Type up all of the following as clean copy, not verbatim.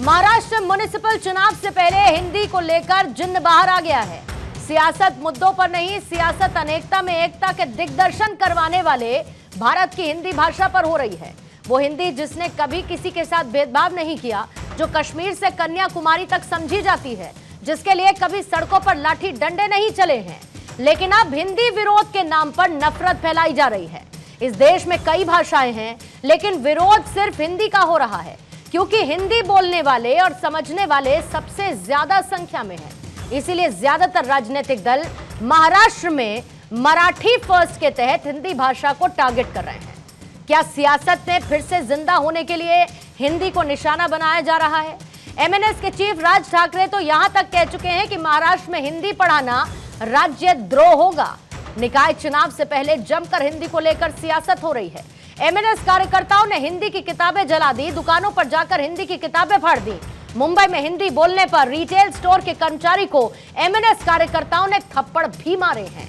Maharashtra municipal चुनाव से पहले हिंदी को लेकर जिन्न बाहर आ गया है। सियासत मुद्दों पर नहीं, सियासत अनेकता में एकता के दिग्दर्शन करवाने वाले भारत की हिंदी भाषा पर हो रही है। वो हिंदी जिसने कभी किसी के साथ भेदभाव नहीं किया, जो कश्मीर से कन्याकुमारी तक समझी जाती है, जिसके लिए कभी सड़कों पर लाठी डंडे नहीं चले हैं। लेकिन अब हिंदी विरोध के नाम पर नफरत फैलाई जा रही है। इस देश में कई भाषाएं हैं, लेकिन विरोध सिर्फ हिंदी का हो रहा है, क्योंकि हिंदी बोलने वाले और समझने वाले सबसे ज्यादा संख्या में हैं। इसीलिए ज्यादातर राजनीतिक दल महाराष्ट्र में मराठी फर्स्ट के तहत हिंदी भाषा को टारगेट कर रहे हैं। क्या सियासत में फिर से जिंदा होने के लिए हिंदी को निशाना बनाया जा रहा है? एमएनएस के चीफ राज ठाकरे तो यहां तक कह चुके हैं कि महाराष्ट्र में हिंदी पढ़ाना राज्य द्रोह होगा। निकाय चुनाव से पहले जमकर हिंदी को लेकर सियासत हो रही है। एमएनएस कार्यकर्ताओं ने हिंदी की किताबें जला दी, दुकानों पर जाकर हिंदी की किताबें फाड़ दी। मुंबई में हिंदी बोलने पर रिटेल स्टोर के कर्मचारी को एमएनएस कार्यकर्ताओं ने थप्पड़ भी मारे हैं।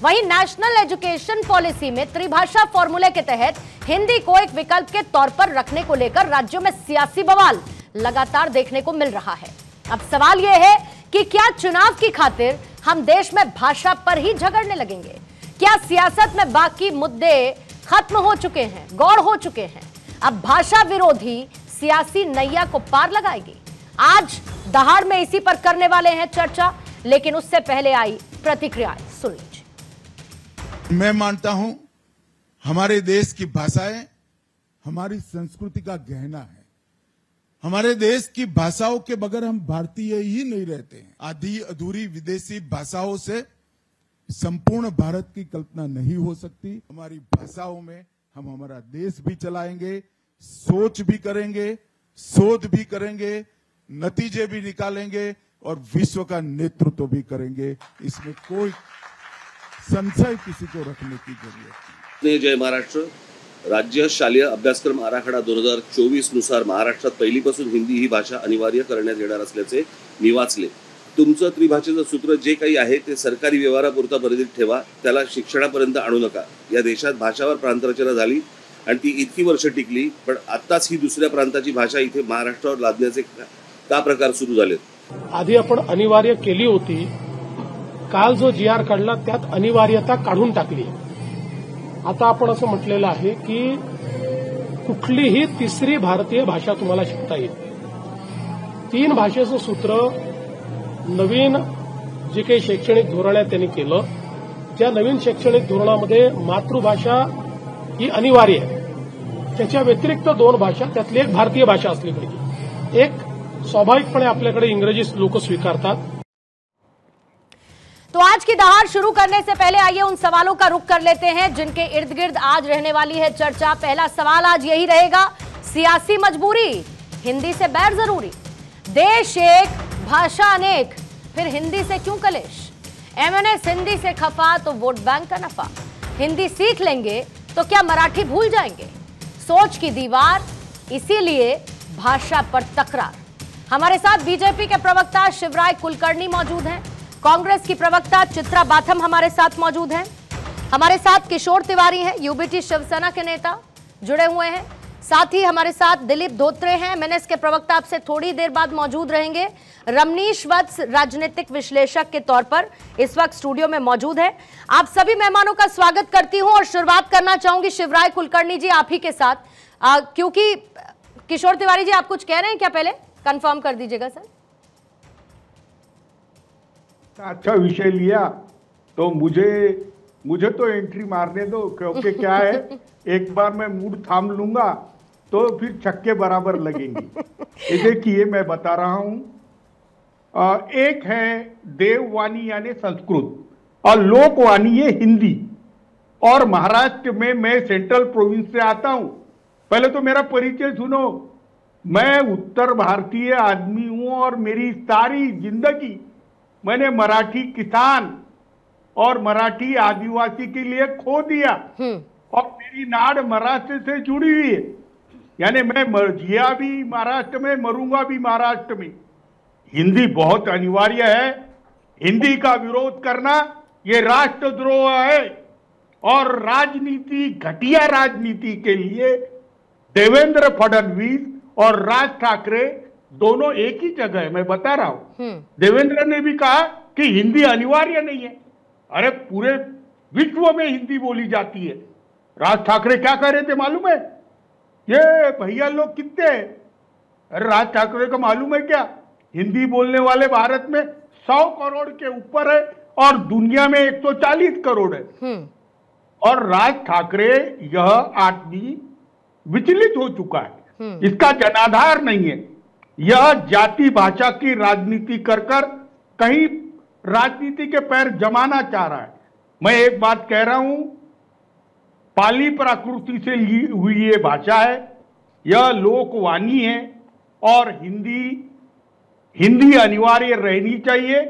वहीं नेशनल एजुकेशन पॉलिसी में त्रिभाषा फॉर्मूले के तहत हिंदी को एक विकल्प के तौर पर रखने को लेकर राज्यों में सियासी बवाल लगातार देखने को मिल रहा है। अब सवाल यह है कि क्या चुनाव की खातिर हम देश में भाषा पर ही झगड़ने लगेंगे? क्या सियासत में बाकी मुद्दे खत्म हो चुके हैं, गौड़ हो चुके हैं? अब भाषा विरोधी सियासी नैया को पार लगाएगी? आज दहाड़ में इसी पर करने वाले हैं चर्चा, लेकिन उससे पहले आई प्रतिक्रियाएं सुन लीजिए। मैं मानता हूं हमारे देश की भाषाएं हमारी संस्कृति का गहना है। हमारे देश की भाषाओं के बगैर हम भारतीय ही नहीं रहते हैं। आधी अधूरी विदेशी भाषाओं से संपूर्ण भारत की कल्पना नहीं हो सकती। हमारी भाषाओं में हम हमारा देश भी चलाएंगे, सोच भी करेंगे, शोध भी करेंगे, नतीजे भी निकालेंगे और विश्व का नेतृत्व भी करेंगे। इसमें कोई संशय किसी को रखने की जरूरत नहीं। जय महाराष्ट्र। राज्य शालेय अभ्यासक्रम आराखडा 2024 नुसार महाराष्ट्रात पहिलीपासून हिंदी ही भाषा अनिवार्य करण्यात येणार असल्याचे मी वाचले। तुमचं त्रिभाषेचं सूत्र जे काही आहे ते सरकारी व्यवहारापुरता मर्यादित ठेवा, त्याला शिक्षणापर्यंत आणू नका। या देशात भाषावर प्रांतरचना झाली आणि ती इतकी वर्ष टिकली, पण आताच ही दुसऱ्या प्रांताची भाषा इथे महाराष्ट्रावर लादण्याचे का प्रकार सुरू झालेत? आधी आपण अनिवार्य केली होती, काल जो GR काढला त्यात अनिवार्यता काढून टाकली। आता आपण असं म्हटलेलं आहे की कुठलीही तिसरी भारतीय भाषा तुम्हाला शिकता येते। 3 भाषेचं सूत्र नवीन जे काही शैक्षणिक धोरण आहे त्यांनी केलं। त्या नवीन शैक्षणिक धोरणामध्ये मातृभाषा ही अनिवार्य आहे। त्याच्या व्यतिरिक्त 2 भाषा, त्यातली एक भारतीय भाषा असली पाहिजे। एक स्वाभाविकपणे आपल्याकडे इंग्रजी लोक स्वीकारतात। तो आज की दहाड़ शुरू करने से पहले आइए उन सवालों का रुख कर लेते हैं जिनके इर्द गिर्द आज रहने वाली है चर्चा। पहला सवाल आज यही रहेगा, सियासी मजबूरी, हिंदी से बैर जरूरी? देश एक, भाषा अनेक, फिर हिंदी से क्यों कलेश? एमएनएस हिंदी से खफा तो वोट बैंक का नफा। हिंदी सीख लेंगे तो क्या मराठी भूल जाएंगे? सोच की दीवार, इसीलिए भाषा पर तकरार। हमारे साथ बीजेपी के प्रवक्ता शिवराय कुलकर्णी मौजूद हैं, कांग्रेस की प्रवक्ता चित्रा बाथम हमारे साथ मौजूद हैं, हमारे साथ किशोर तिवारी हैं, यूबीटी शिवसेना के नेता जुड़े हुए हैं, साथ ही हमारे साथ दिलीप धोत्रे हैं, एमएनएस के प्रवक्ता आपसे थोड़ी देर बाद मौजूद रहेंगे। रमनीश वत्स राजनीतिक विश्लेषक के तौर पर इस वक्त स्टूडियो में मौजूद है। आप सभी मेहमानों का स्वागत करती हूं और शुरुआत करना चाहूंगी शिवराय कुलकर्णी जी आप ही के साथ, क्योंकि किशोर तिवारी जी आप कुछ कह रहे हैं क्या? पहले कंफर्म कर दीजिएगा सर। अच्छा विषय लिया तो मुझे तो एंट्री मारने दो, क्योंकि क्या है एक बार मैं मूड थाम लूंगा तो फिर छक्के बराबर लगेंगे। ये देखिए मैं बता रहा हूं, एक है देववाणी यानी संस्कृत और लोकवाणी है हिंदी। और महाराष्ट्र में मैं सेंट्रल प्रोविंस से आता हूं। पहले तो मेरा परिचय सुनो, मैं उत्तर भारतीय आदमी हूं और मेरी सारी जिंदगी मैंने मराठी किसान और मराठी आदिवासी के लिए खो दिया और मेरी नाड़ महाराष्ट्र से जुड़ी हुई है। यानी मैं जिया भी महाराष्ट्र में, मरूंगा भी महाराष्ट्र में। हिंदी बहुत अनिवार्य है। हिंदी का विरोध करना ये राष्ट्रद्रोह है और राजनीति, घटिया राजनीति के लिए देवेंद्र फडणवीस और राज ठाकरे दोनों एक ही जगह है, मैं बता रहा हूं। देवेंद्र ने भी कहा कि हिंदी अनिवार्य नहीं है। अरे पूरे विश्व में हिंदी बोली जाती है। राज ठाकरे क्या कह रहे थे मालूम है? ये भैया लोग कितने हैं? अरे राज ठाकरे को मालूम है क्या, हिंदी बोलने वाले भारत में 100 करोड़ के ऊपर है और दुनिया में 140 करोड़ है। और राज ठाकरे यह आदमी विचलित हो चुका है, इसका जनाधार नहीं है। यह जाति भाषा की राजनीति कर कहीं राजनीति के पैर जमाना चाह रहा है। मैं एक बात कह रहा हूं, पाली प्राकृति से ली हुई ये भाषा है, यह लोकवाणी है और हिंदी अनिवार्य रहनी चाहिए।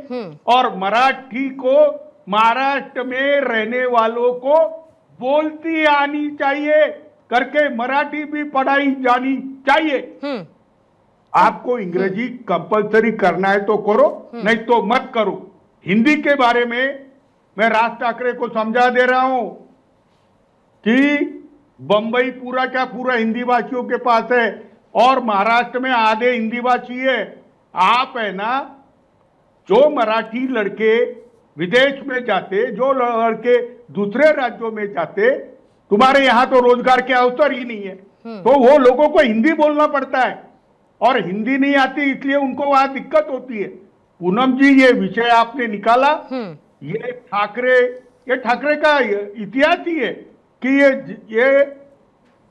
और मराठी को महाराष्ट्र में रहने वालों को बोलती आनी चाहिए, करके मराठी भी पढ़ाई जानी चाहिए। आपको अंग्रेजी कंपलसरी करना है तो करो, नहीं तो मत करो। हिंदी के बारे में मैं राज ठाकरे को समझा दे रहा हूं कि बंबई पूरा क्या पूरा हिंदी भाषियों के पास है और महाराष्ट्र में आधे हिंदी भाषी है। आप है ना, जो मराठी लड़के विदेश में जाते, जो लड़के दूसरे राज्यों में जाते, तुम्हारे यहां तो रोजगार के अवसर ही नहीं है, तो वो लोगों को हिंदी बोलना पड़ता है और हिंदी नहीं आती, इसलिए उनको वहां दिक्कत होती है। पूनम जी, ये विषय आपने निकाला, ये ठाकरे का इतिहास ही है कि ये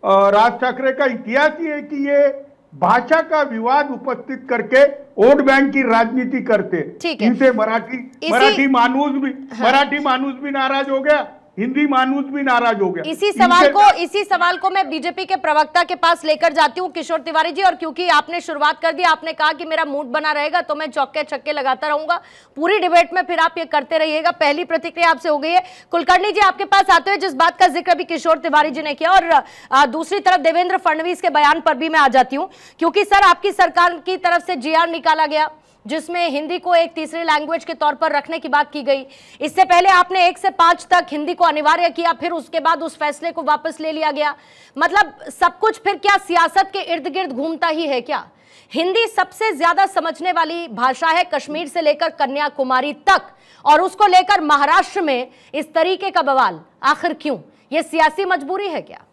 राज ठाकरे का इतिहास ही है कि ये भाषा का विवाद उपस्थित करके वोट बैंक की राजनीति करते। इनसे मराठी मानूस भी नाराज हो गया, हिंदी मानूस भी नाराज हो गया। इसी सवाल को मैं बीजेपी के प्रवक्ता के पास लेकर जाती हूँ, किशोर तिवारी जी। और क्योंकि आपने शुरुआत कर दी, आपने कहा कि मेरा मूड बना रहेगा, तो मैं चौके छक्के लगाता रहूंगा पूरी डिबेट में, फिर आप ये करते रहिएगा। पहली प्रतिक्रिया आपसे हो गई है। कुलकर्णी जी, आपके पास आते हुए जिस बात का जिक्र भी किशोर तिवारी जी ने किया, और दूसरी तरफ देवेंद्र फडणवीस के बयान पर भी मैं आ जाती हूँ, क्योंकि सर आपकी सरकार की तरफ से GR निकाला गया जिसमें हिंदी को एक तीसरी लैंग्वेज के तौर पर रखने की बात की गई। इससे पहले आपने 1 से 5 तक हिंदी को अनिवार्य किया, फिर उसके बाद उस फैसले को वापस ले लिया गया। मतलब सब कुछ फिर क्या सियासत के इर्द गिर्द घूमता ही है क्या? हिंदी सबसे ज्यादा समझने वाली भाषा है कश्मीर से लेकर कन्याकुमारी तक, और उसको लेकर महाराष्ट्र में इस तरीके का बवाल आखिर क्यों? यह सियासी मजबूरी है क्या?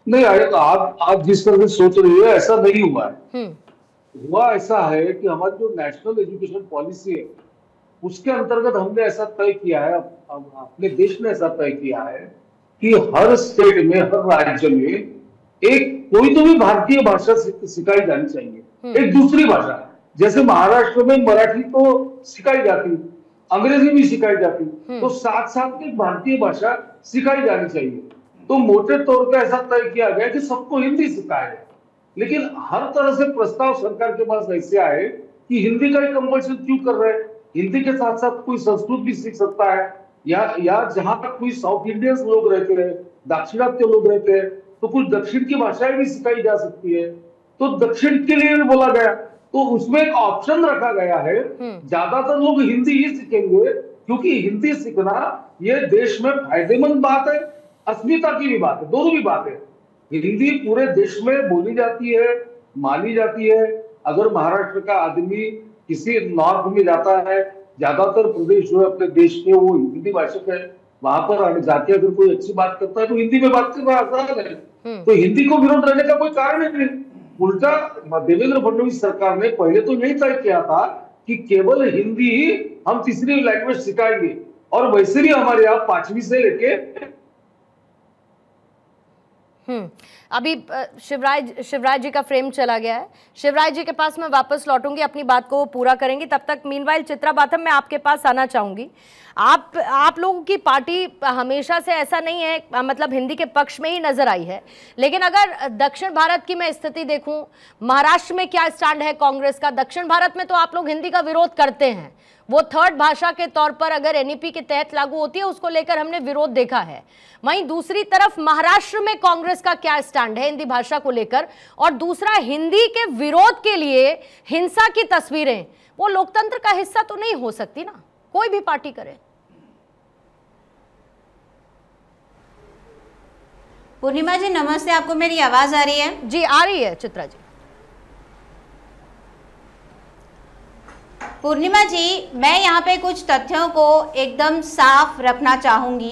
नहीं, आप जिस तरह से सोच रही है ऐसा नहीं हुआ है। हुआ ऐसा है कि हमारी जो नेशनल एजुकेशन पॉलिसी है उसके अंतर्गत हमने ऐसा तय किया है, अपने देश ने ऐसा तय किया है कि हर स्टेट में, हर राज्य में एक कोई तो भी भारतीय भाषा सिखाई जानी चाहिए, एक दूसरी भाषा। जैसे महाराष्ट्र में मराठी तो सिखाई जाती, अंग्रेजी भी सिखाई जाती, तो साथ साथ एक भारतीय भाषा सिखाई जानी चाहिए। तो मोटे तौर पर ऐसा तय किया गया कि सबको हिंदी सिखाए, लेकिन हर तरह से प्रस्ताव सरकार के पास ऐसे आए कि हिंदी का ही कंपल्सन क्यों कर रहे हैं? हिंदी के साथ साथ कोई संस्कृत भी सीख सकता है, या जहां तक कोई साउथ इंडियंस लोग रहते हैं, दाक्षिणात्य लोग रहते हैं, तो कुछ दक्षिण की भाषाएं भी सिखाई जा सकती है, तो दक्षिण के लिए भी बोला गया। तो उसमें एक ऑप्शन रखा गया है, ज्यादातर लोग हिंदी ही सीखेंगे क्योंकि हिंदी सीखना ये देश में फायदेमंद बात है, अस्मिता की भी बात है, दोनों भी बात है। हिंदी पूरे देश में बोली जाती है, मानी जाती है। अगर महाराष्ट्र का आदमी किसी नॉर्थ में जाता है, ज्यादातर प्रदेश जो है अपने देश के वो हिंदी भाषक है, वहां पर जाके अगर कोई अच्छी बात करता है तो हिंदी में बात करना आसान है, तो हिंदी को विरोध रहने का कोई कारण ही नहीं। उल्टा देवेंद्र फडणवीस सरकार ने पहले तो यही तय किया था कि केवल हिंदी ही हम तीसरी लैंग्वेज सिखाएंगे, और वैसे भी हमारे यहाँ 5वीं से लेके अभी शिवराज जी का फ्रेम चला गया है। शिवराज जी के पास मैं वापस लौटूंगी, अपनी बात को वो पूरा करेंगे। तब तक मीनवाइल चित्रा बाथम मैं आपके पास आना चाहूंगी। आप लोगों की पार्टी हमेशा से ऐसा नहीं है, मतलब हिंदी के पक्ष में ही नजर आई है, लेकिन अगर दक्षिण भारत की मैं स्थिति देखूं, महाराष्ट्र में क्या स्टैंड है कांग्रेस का? दक्षिण भारत में तो आप लोग हिंदी का विरोध करते हैं, वो थर्ड भाषा के तौर पर अगर NEP के तहत लागू होती है उसको लेकर हमने विरोध देखा है। वहीं दूसरी तरफ महाराष्ट्र में कांग्रेस का क्या स्टैंड है हिंदी भाषा को लेकर? और दूसरा, हिंदी के विरोध के लिए हिंसा की तस्वीरें वो लोकतंत्र का हिस्सा तो नहीं हो सकती ना, कोई भी पार्टी करे। पूर्णिमा जी नमस्ते, आपको मेरी आवाज आ रही है? जी आ रही है चित्रा जी। पूर्णिमा जी, मैं यहाँ पे कुछ तथ्यों को एकदम साफ रखना चाहूंगी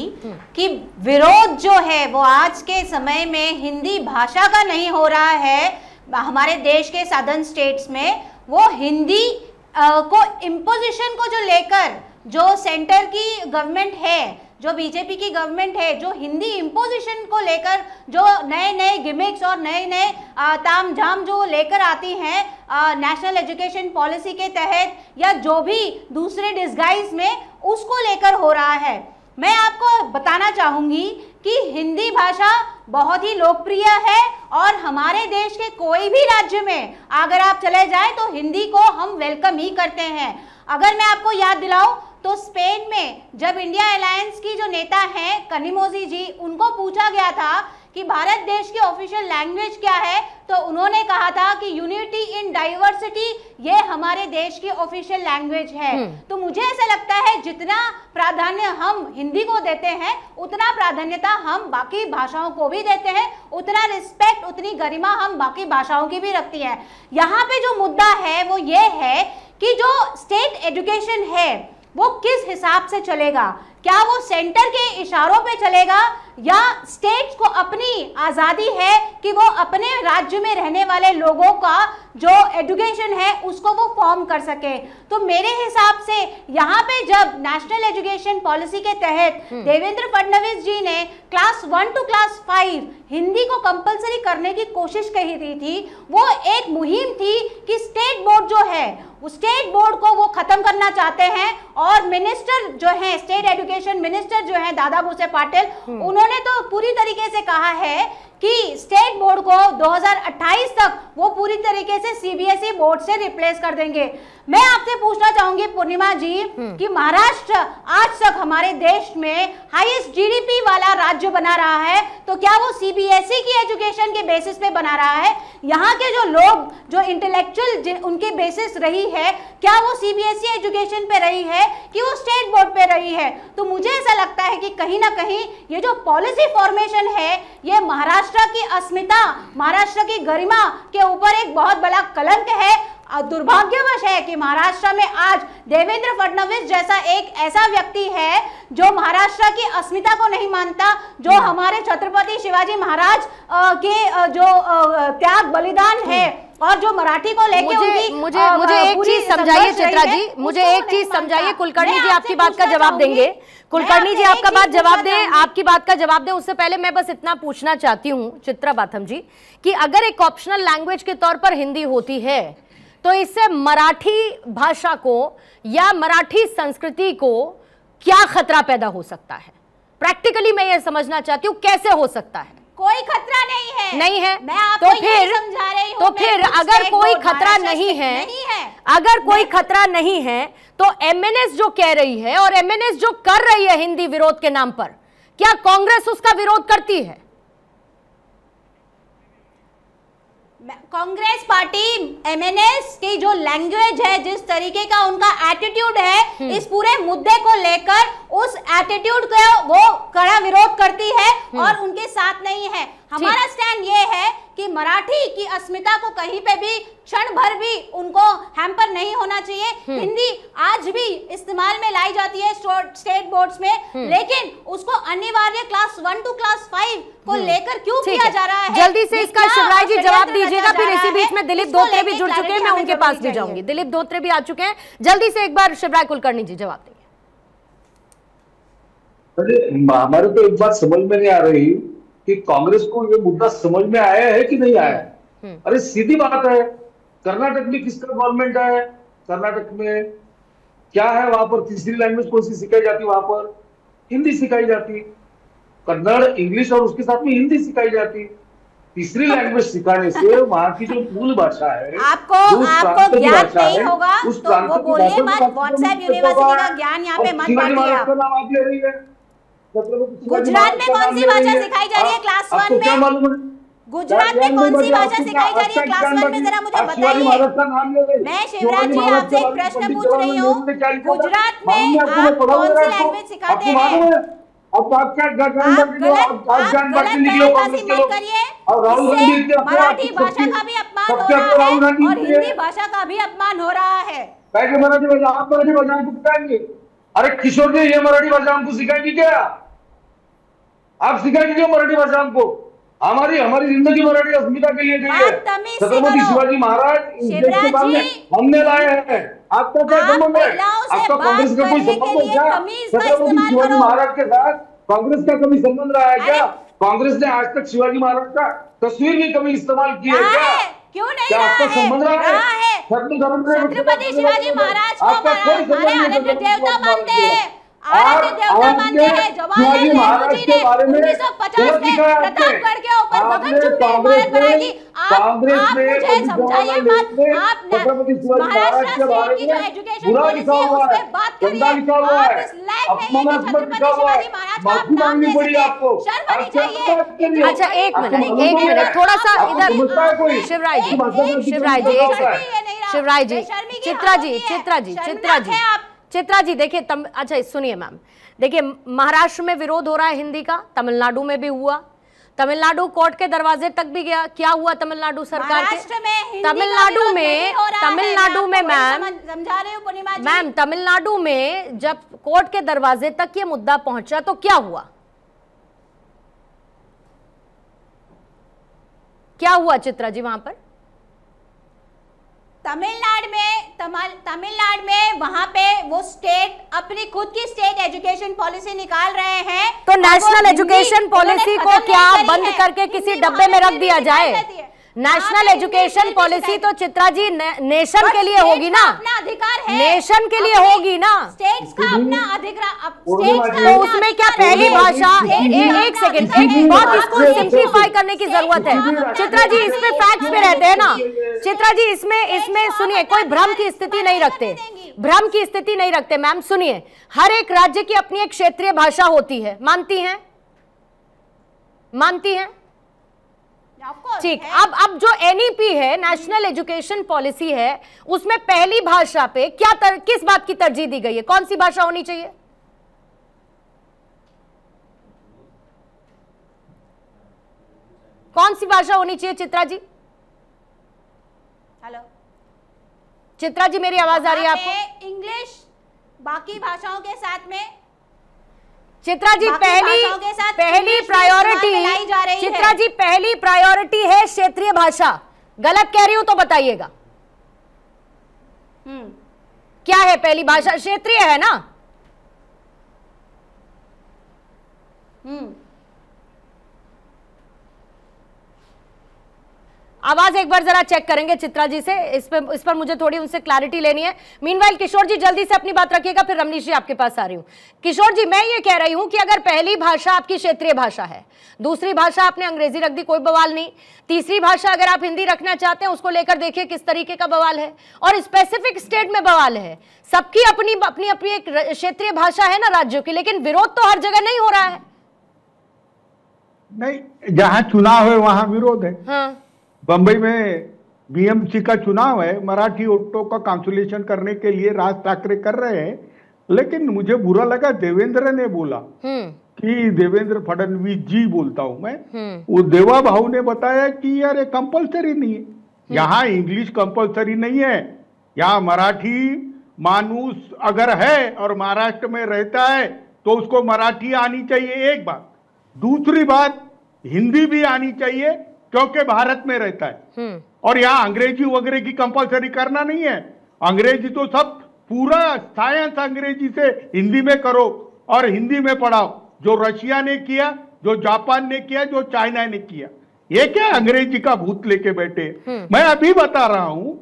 कि विरोध जो है वो आज के समय में हिंदी भाषा का नहीं हो रहा है। हमारे देश के सदर्न स्टेट्स में वो हिंदी को इम्पोजिशन को जो लेकर जो सेंटर की गवर्नमेंट है, जो बीजेपी की गवर्नमेंट है, जो हिंदी इम्पोजिशन को लेकर जो नए नए गिमिक्स और नए नए ताम झाम जो लेकर आती हैं नेशनल एजुकेशन पॉलिसी के तहत या जो भी दूसरे डिस्गाइज में, उसको लेकर हो रहा है। मैं आपको बताना चाहूंगी कि हिंदी भाषा बहुत ही लोकप्रिय है और हमारे देश के कोई भी राज्य में अगर आप चले जाएं तो हिंदी को हम वेलकम ही करते हैं। अगर मैं आपको याद दिलाऊं तो स्पेन में जब इंडिया अलायंस की जो नेता हैं कनिमोजी जी, उनको पूछा गया था कि भारत देश की ऑफिशियल लैंग्वेज क्या है, तो उन्होंने कहा था कि यूनिटी इन डाइवर्सिटी ये हमारे देश की ऑफिशियल लैंग्वेज है। तो मुझे ऐसा लगता है जितना प्राधान्य हम हिंदी को देते हैं उतना प्राधान्यता हम बाकी भाषाओं को भी देते हैं, उतना रिस्पेक्ट, उतनी गरिमा हम बाकी भाषाओं की भी रखती है। यहाँ पे जो मुद्दा है वो ये है कि जो स्टेट एजुकेशन है वो किस हिसाब से चलेगा, क्या वो सेंटर के इशारों पे चलेगा या स्टेट्स को अपनी आज़ादी है कि वो अपने राज्य में रहने वाले लोगों का जो एजुकेशन है उसको वो फॉर्म कर सके। तो मेरे हिसाब से यहाँ पे जब नेशनल एजुकेशन पॉलिसी के तहत देवेंद्र फडणवीस जी ने क्लास 1 to क्लास 5 हिंदी को कंपलसरी करने की कोशिश कही थी, वो एक मुहिम थी कि स्टेट बोर्ड जो है स्टेट बोर्ड को वो खत्म करना चाहते हैं और मिनिस्टर जो है स्टेट एजुकेशन मिनिस्टर जो है दादा भूसे पाटिल, उन्होंने तो पूरी तरीके से कहा है कि स्टेट बोर्ड को 2028 तक वो पूरी तरीके से सीबीएसई बोर्ड से रिप्लेस कर देंगे। मैं आपसे पूछना चाहूंगी पूर्णिमा जी कि महाराष्ट्र आज तक हमारे देश में हाईएस्ट जीडीपी वाला राज्य बना रहा है, तो क्या वो सीबीएसई की एजुकेशन के बेसिस पे बना रहा है? यहाँ के जो लोग जो इंटेलेक्चुअल उनकी बेसिस रही है, क्या वो सीबीएसई एजुकेशन पे रही है कि वो स्टेट बोर्ड पे रही है? तो मुझे ऐसा लगता है कि कहीं ना कहीं ये जो पॉलिसी फॉर्मेशन है ये महाराष्ट्र की अस्मिता, महाराष्ट्र की गरिमा के ऊपर एक बहुत बड़ा कलंक है। दुर्भाग्यवश है कि महाराष्ट्र में आज देवेंद्र फडणवीस जैसा एक ऐसा व्यक्ति है जो महाराष्ट्र की अस्मिता को नहीं मानता, जो हमारे छत्रपति शिवाजी महाराज के जो त्याग बलिदान है और जो मराठी को लेके मुझे एक चीज समझाइए चित्रा जी, मुझे एक चीज समझाइए। कुलकर्णी जी आपकी बात का जवाब देंगे, कुलकर्णी जी आपका बात जवाब दें, आपकी बात का जवाब दें। उससे पहले मैं बस इतना पूछना चाहती हूँ चित्रा बाथम जी कि अगर एक ऑप्शनल लैंग्वेज के तौर पर हिंदी होती है तो इससे मराठी भाषा को या मराठी संस्कृति को क्या खतरा पैदा हो सकता है? प्रैक्टिकली मैं ये समझना चाहती हूँ कैसे हो सकता है। कोई खतरा नहीं है। मैं आपको समझा रही हूँ। तो फिर अगर कोई खतरा नहीं है, अगर कोई खतरा नहीं है तो एमएनएस जो कह रही है और एमएनएस जो कर रही है हिंदी विरोध के नाम पर, क्या कांग्रेस उसका विरोध करती है? कांग्रेस पार्टी एमएनएस की जो लैंग्वेज है, जिस तरीके का उनका एटीट्यूड है इस पूरे मुद्दे को लेकर, उस एटीट्यूड को वो कड़ा विरोध करती है और उनके साथ नहीं है। हमारा स्टैंड ये है कि मराठी की अस्मिता को कहीं पे भी क्षण भर भी उनको हैम्पर नहीं होना चाहिए। हिंदी आज भी इस्तेमाल में लाई जाती है स्टेट बोर्ड्स में, लेकिन उसको अनिवार्य क्लास 1 to क्लास 5 को लेकर क्यों किया जा रहा है? जल्दी से इसका शिवराज जी जवाब दीजिएगा, फिर इसी बीच में दिलीप धोत्रे भी जुड़ चुके हैं, मैं उनके पास भी जाऊंगी। दिलीप धोत्रे भी आ चुके हैं, जल्दी से एक बार शिवराज कुलकर्णी जी जवाब देंगे। हमारे तो एक बात समझ में नहीं आ रही कि कांग्रेस को ये मुद्दा समझ में आया है कि नहीं आया है। अरे सीधी बात है, कर्नाटक में किसका गवर्नमेंट है? कर्नाटक में क्या है? वहां पर तीसरी लैंग्वेज कौन सी सिखाई जाती? वहां पर हिंदी सिखाई जाती, कन्नड़, इंग्लिश और उसके साथ में हिंदी सिखाई जाती। तीसरी लैंग्वेज सिखाने से वहां की जो मूल भाषा है, आपको ज्ञान नहीं होगा तो वो बोलिए मत। व्हाट्सएप यूनिवर्सिटी का ज्ञान यहाँ पे मत बांटिए। गुजरात में कौन सी भाषा सिखाई जा रही है क्लास 1 में? गुजरात में कौन सी भाषा सिखाई जा रही है क्लास 1 में, जरा मुझे बताइए। मैं शिवराज जी आपसे एक प्रश्न पूछ रही हूँ, गुजरात में आप कौन सी लैंग्वेज सिखाते हैं? अब आप क्या गठबंधन निकलो कांग्रेस के लोग, और राहुल गांधी मराठी भाषा का भी अपमान हो रहा है और हिंदी भाषा का भी अपमान हो रहा है। मराठी भाषा, आप मराठी भाषा हमको सिखाएंगे? अरे किशोर जी, ये मराठी भाषा हमको सिखाएंगे क्या? आप सिखाएंगे क्यों मराठी भाषा हमको? हमारी जिंदगी मराठी अस्मिता के लिए गई है। छत्रपति शिवाजी महाराज देश के बाद में हमने लाए हैं। आपका क्या संबंध है? आपका कांग्रेस का कोई संबंध है क्या? छत्रपति शिवाजी महाराज के साथ कांग्रेस का कभी संबंध रहा है क्या? कांग्रेस ने आज तक शिवाजी महाराज का तस्वीर भी कभी इस्तेमाल की है क्या? क्यों नहीं क्या आपका संबंध रहा है? छत्रपति शिवाजी महाराज को हमारे आराध्य देवता मानते हैं, आराध्य देवता मानते हैं। जवाहरलाल नेहरू जी ने 1950 में प्रतापगढ़ के ऊपर गगनचुंबी इमारत बनाई थी। आप मुझे समझाइए बात। आप महाराष्ट्र स्टेट की जो एजुकेशन पॉलिसी है उस पे बात करिए। आप इस लायक नहीं है कि छत्रपति शिवाजी महाराज का आप नाम ले सके, शर्म आनी चाहिए। अच्छा एक मिनट थोड़ा सा इधर शिवराज जी चित्रा जी देखिए अच्छा सुनिए मैम, देखिए महाराष्ट्र में विरोध हो रहा है हिंदी का, तमिलनाडु में भी हुआ, तमिलनाडु कोर्ट के दरवाजे तक भी गया। क्या हुआ तमिलनाडु सरकार के? तमिलनाडु में मैम समझा रही हूँ पूर्णिमा जी, मैम तमिलनाडु में जब कोर्ट के दरवाजे तक ये मुद्दा पहुंचा तो क्या हुआ? क्या हुआ चित्रा जी वहां पर? तमिलनाडु में वहां पे वो स्टेट अपनी खुद की स्टेट एजुकेशन पॉलिसी निकाल रहे हैं। तो नेशनल एजुकेशन पॉलिसी को क्या बंद करके किसी डब्बे में रख दिया जाए? नेशनल एजुकेशन पॉलिसी तो चित्रा जी नेशन के लिए होगी ना, अपना अधिकार है, नेशन के लिए होगी ना, स्टेट्स का अपना अधिकार। तो उसमें क्या पहली भाषा? एक सेकंड, एक बात इसको सिंप्लीफाई करने की जरूरत है चित्रा जी, इस पे फैक्ट्स पे रहते हैं ना चित्रा जी, इसमें सुनिए, कोई भ्रम की स्थिति नहीं रखते, मैम सुनिए, हर एक राज्य की अपनी एक क्षेत्रीय भाषा होती है, मानती हैं? ठीक, अब जो एनईपी है, नेशनल एजुकेशन पॉलिसी है, उसमें पहली भाषा पे किस बात की तरजीह दी गई है? कौन सी भाषा होनी चाहिए? कौन सी भाषा होनी चाहिए चित्रा जी? हेलो चित्रा जी, मेरी आवाज आ रही है आपको? इंग्लिश बाकी भाषाओं के साथ में चित्रा जी पहली प्रायोरिटी चित्रा जी पहली प्रायोरिटी है क्षेत्रीय भाषा। गलत कह रही हूं तो बताइएगा, क्या है पहली भाषा? क्षेत्रीय है ना? आवाज एक बार जरा चेक करेंगे चित्रा जी से, इस पर मुझे थोड़ी उनसे क्लैरिटी लेनी है। मीनवाइल किशोर जी जल्दी से अपनी बात रखिएगा, फिर रमनीश जी आपके पास आ रही हूं। किशोर जी, मैं ये कह रही हूं कि अगर पहली भाषा आपकी क्षेत्रीय भाषा है, दूसरी भाषा आपने अंग्रेजी रख दी, कोई बवाल नहीं, तीसरी भाषा अगर आप हिंदी रखना चाहते हैं उसको लेकर देखिए किस तरीके का बवाल है, और स्पेसिफिक स्टेट में बवाल है। सबकी अपनी अपनी अपनी एक क्षेत्रीय भाषा है ना राज्यों की, लेकिन विरोध तो हर जगह नहीं हो रहा है। नहीं, जहां चुनाव है वहां विरोध है। हाँ, बंबई में बीएमसी का चुनाव है, मराठी ऑटो का कांसुलेशन करने के लिए राज ठाकरे कर रहे हैं, लेकिन मुझे बुरा लगा देवेंद्र ने बोला कि देवेंद्र फडणवीस जी बोलता हूं मैं, वो देवा भाऊ ने बताया कि यार ये कंपलसरी नहीं है, यहाँ इंग्लिश कंपलसरी नहीं है, यहाँ मराठी मानूस अगर है और महाराष्ट्र में रहता है तो उसको मराठी आनी चाहिए, एक बात। दूसरी बात, हिंदी भी आनी चाहिए क्योंकि भारत में रहता है, और यहाँ अंग्रेजी वगैरह की कंपलसरी करना नहीं है। अंग्रेजी तो सब पूरा साइंस अंग्रेजी से हिंदी में करो और हिंदी में पढ़ाओ, जो रशिया ने किया, जो जापान ने किया, जो चाइना ने किया। ये क्या अंग्रेजी का भूत लेके बैठे? मैं अभी बता रहा हूं,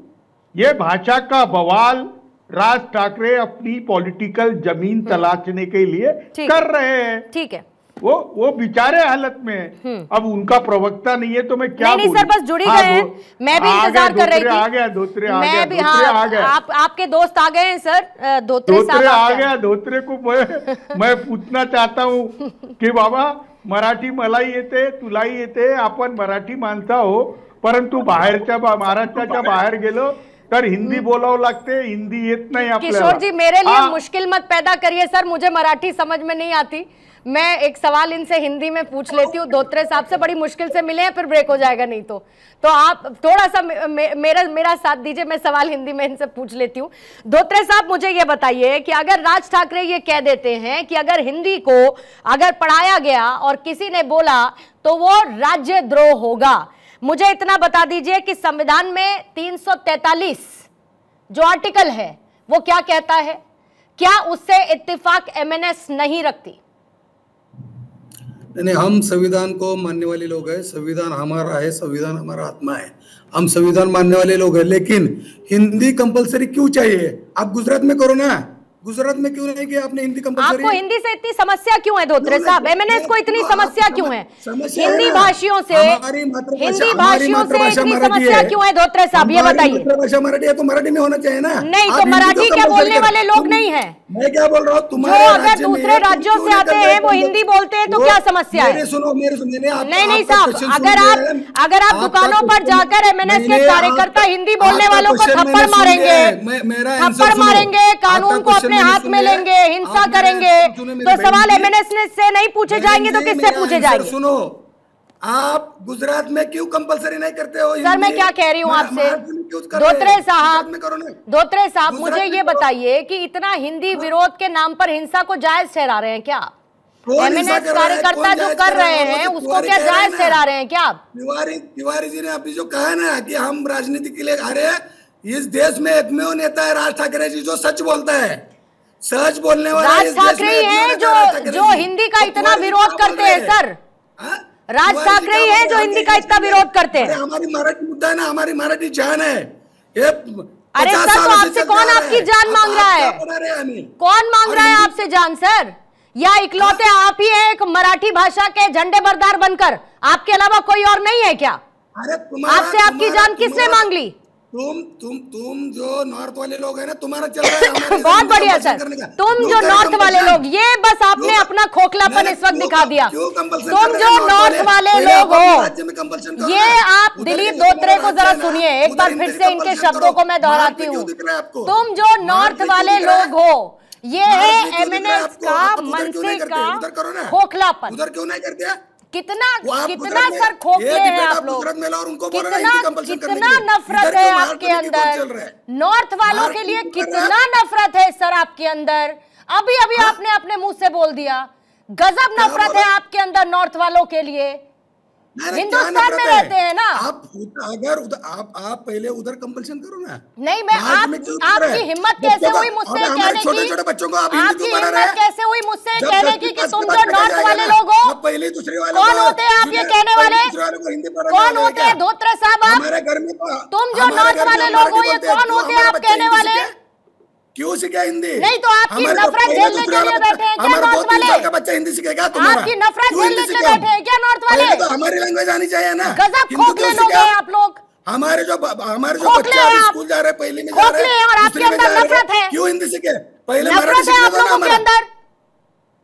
ये भाषा का बवाल राज ठाकरे अपनी पॉलिटिकल जमीन तलाशने के लिए कर रहे हैं। ठीक है, वो बेचारे हालत में है। अब उनका प्रवक्ता नहीं है तो मैं क्या नहीं सर, बस जुड़ी गए हैं, मैं भी इंतजार कर रही थी। आ गया धोत्रे, मैं भी, हाँ, आपके दोस्त आ गए हैं सर, धोत्रे आ गया। धोत्रे को मैं पूछना चाहता हूँ कि बाबा, मराठी मलाही येते, तुलाही येते, आपण मराठी माणसा हो, परंतु बाहेरच्या महाराष्ट्राच्या बाहेर गेलो तर हिंदी बोलावं लागते, हिंदी येत नाही आपल्याला। किशोर जी मेरे लिए मुश्किल मत पैदा करिए सर, मुझे मराठी समझ में नहीं आती, मैं एक सवाल इनसे हिंदी में पूछ लेती हूँ। धोत्रे साहब से बड़ी मुश्किल से मिले हैं, फिर ब्रेक हो जाएगा नहीं तो आप थोड़ा सा मेरा साथ दीजिए, मैं सवाल हिंदी में इनसे पूछ लेती हूँ। धोत्रे साहब मुझे ये बताइए कि अगर राज ठाकरे ये कह देते हैं कि अगर हिंदी को अगर पढ़ाया गया और किसी ने बोला तो वो राज्यद्रोह होगा, मुझे इतना बता दीजिए कि संविधान में 343 जो आर्टिकल है वो क्या कहता है? क्या उससे इत्तेफाक एमएनएस नहीं रखती? नहीं, हम संविधान को मानने वाले लोग हैं, संविधान हमारा है, संविधान हमारा आत्मा है, हम संविधान मानने वाले लोग हैं। लेकिन हिंदी कंपलसरी क्यों चाहिए? आप गुजरात में करो ना, गुजरात में क्यों नहीं किया आपने हिंदी कंपलसरी? आपको हिंदी से इतनी समस्या क्यों है धोत्रे साहब? एमएनएस को इतनी समस्या क्यों है? हिंदी भाषियों से इतनी समस्या क्यों है धोत्रे साहब, ये बताइए। मातृभाषा मराठी है तो मराठी में होना चाहिए ना। नहीं तो मराठी के बोलने वाले लोग नहीं है। मैं क्या बोल रहा हूँ, तुम्हारे अगर दूसरे राज्यों से आते हैं वो हिंदी बोलते हैं तो क्या समस्या है? नहीं साहब, अगर आप दुकानों पर जाकर एमएनएस के कार्यकर्ता हिंदी बोलने वालों को थप्पड़ मारेंगे, कानून को अपने हाथ में लेंगे, हिंसा करेंगे, तो सवाल एमएनएस से नहीं पूछे जाएंगे तो किससे पूछे जाएंगे? सुनो, आप गुजरात में क्यों कंपलसरी नहीं करते हो? सर मैं क्या कह रही हूँ आपसे, धोत्रे साहब मुझे ये बताइए कि इतना हिंदी विरोध के नाम पर हिंसा को जायज ठहरा रहे हैं क्या? एमएनएस कार्यकर्ता जो कर रहे हैं उसको क्या जायज ठहरा रहे हैं क्या आप? तिवारी जी ने अभी जो कहा ना कि हम राजनीति के लिए आ रहे हैं, इस देश में एकमेव नेता है राज ठाकरे जी जो सच बोलता है, सच बोलने वाला राज ठाकरे ही है जो हिंदी का इतना विरोध करते हैं सर। राज ठाकरे ही है जो हिंदी का इतना विरोध करते हैं। हमारी मराठी मुद्दा है ना, हमारी मराठी जान है। अरे सर तो आपसे कौन आपकी जान मांग रहा है? कौन मांग रहा है आपसे जान सर? या इकलौते आप ही हैं एक मराठी भाषा के झंडे बरदार बनकर, आपके अलावा कोई और नहीं है क्या? आपसे आपकी जान किसने मांग ली? तुम जो नॉर्थ वाले लोग हैं ना, तुम्हारा चल रहा है। बहुत बढ़िया सर, तुम जो नॉर्थ वाले लोग, ये बस आपने अपना खोखलापन इस वक्त दिखा दिया। तुम जो नॉर्थ वाले लोग हो, ये आप दिलीप धोत्रे को जरा सुनिए एक बार फिर से, इनके शब्दों को मैं दोहराती हूँ। तुम जो नॉर्थ वाले लोग हो, ये है एमएनएस का, मनसे का खोखलापन। उधर क्यों नहीं करते? कितना सर खोखले हैं आप लोग, कितना नफरत है आपके अंदर, नॉर्थ वालों के लिए कितना नफरत है सर आपके अंदर। अभी आपने अपने मुंह से बोल दिया, गजब नफरत है आपके अंदर नॉर्थ वालों के लिए। हिंदुस्तान में रहते हैं ना आप, अगर आप पहले उधर कंपल्सन करो ना। नहीं मैं आपकी हिम्मत कैसे हुई मुझसे कहने की, आपकी हिम्मत कैसे हुई मुझसे कहने की कि तुम जो नॉर्थ वाले लोग हो, पहले दूसरे वाले कौन होते हैं आप ये कहने वाले? कौन होते हैं धोत्रे साहब आप? तुम जो नॉर्थ वाले लोग हो ये कौन होते हैं आप कहने वाले? क्यों सीखे हिंदी? नहीं तो आपकी नफरत झेलने के लिए बैठे हैं क्या नॉर्थ वाले? का बच्चा हिंदी सीखेगा तुम्हारा? आपकी नफरत झेलने के लिए बैठे हैं क्या नॉर्थ वाले? तो हमारी लैंग्वेज आनी चाहिए ना। गजब खोखले लोग हैं आप लोग। हमारे जो बच्चे स्कूल जा रहे हैं, पहले में जा रहे हैं, और आपके अंदर नफरत है। क्यों हिंदी सीखे? पहले नफरत है आप लोगों के अंदर।